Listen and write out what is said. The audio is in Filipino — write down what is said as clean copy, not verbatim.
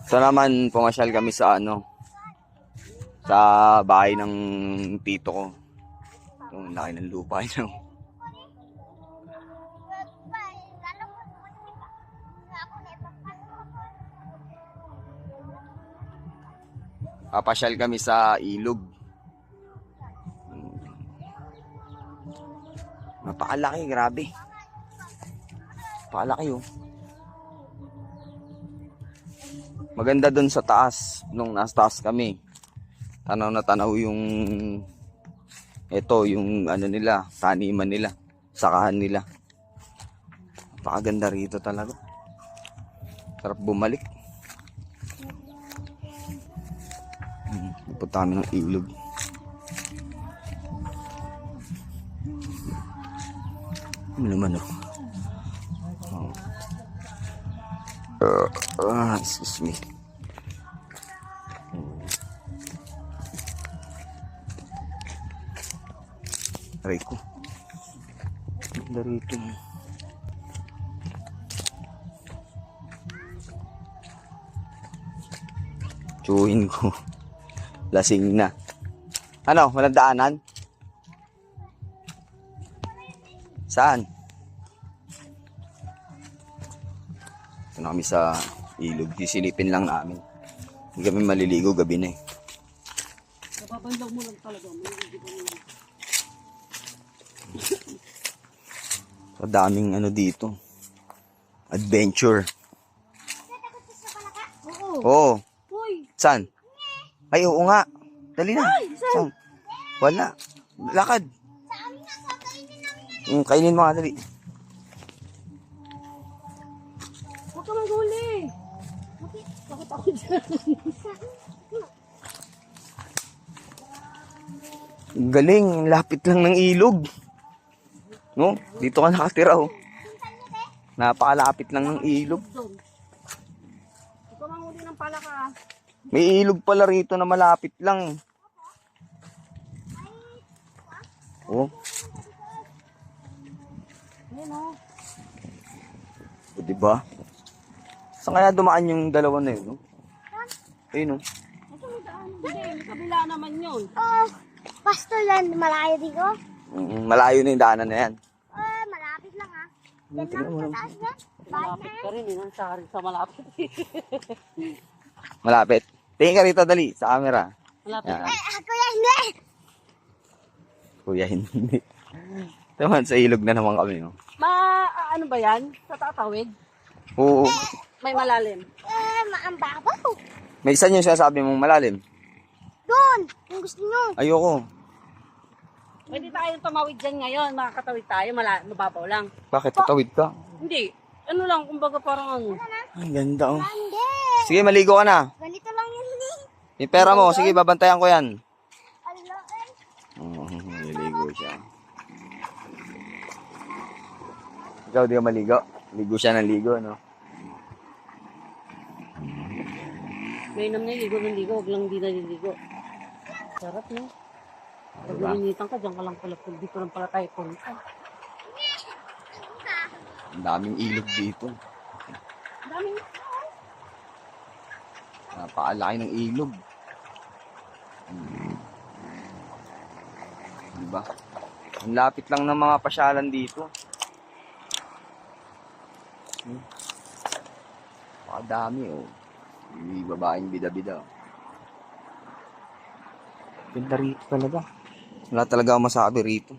So naman, pumasyal kami sa sa bahay ng tito ko. Yung laki ng lupa niyo. Papasyal kami sa ilog. Napakalaki, grabe. Napakalaki oh. Maganda dun sa taas, nung nasa taas kami. Tanaw na tanaw yung yung nila, taniman nila, sakahan nila. Napakaganda rito talaga. Sarap bumalik. Napunta kami ng ilog. Ano naman excuse me. Aray ko. Ganda rito. Tsuhin ko. Lasing na. Ano? Walang daanan? Saan? Ito na kami sa ilog. Sisilipin lang namin. Hindi kami maliligo gabi na eh. Napapandaw mo lang talaga. So, daming dito. Adventure. Oo. Saan? Ay, oo nga. Dali na. Saan? Wala. Lakad. Kainin mo nga, dali. Huwag ka maghuli. Takot ako dyan. Galing. Lapit lang ng ilog. No? Dito ka nakatira, oh. Napakalapit lang ng ilog. Huwag ka manghuli ng palaka. May ilog pala rito na malapit lang. Oh. Ayan o. O, diba? Saan kaya dumaan yung dalawa na yun? No? Ayun, no? Ito may daan. Hindi, may kabila naman yun. Pastor lang, malayo dito. Malayo na yung daanan na yan. Malapit lang ha. Tingnan mo naman. Taas yan. Malapit ka rin. Yun sa malapit. Malapit. Tingin ka rito, dali, sa camera. Malapit. Yan. Kuya, hindi. Kuya, hindi. Taman, sa ilog na naman kami, no? Ano ba yan? Sa tatawid? Oo. May malalim. Ang babaw. May isa yung sinasabi mong malalim. Doon, kung gusto nyo. Ayoko. Pwede tayong tumawid dyan ngayon. Makakatawid tayo. Mababaw lang. Bakit tatawid ka? Hindi. Ano lang, kumbaga parang ano. Ang ganda, oh. Hindi. Sige, maligo ka na. Ganito lang yun. Yung pera mo, sige, babantayan ko yan. Ala, Naligo siya. Ikaw, di ka maligo? Ligo siya ng ligo, no? Mainam na ligo ng ligo. Huwag lang di naliligo. Sarap, no? Pag Diba? nalinitan ka, dyan ka lang pala. Di ko lang pala tayo punta. Ang daming ilog dito. Daming Napakalaki ng ilog. Diba? Ang lapit lang ng mga pasyalan dito. Pakadami, oh. Yung babaeng bida-bida. Ganda rito talaga. Wala talaga akong masabi rito.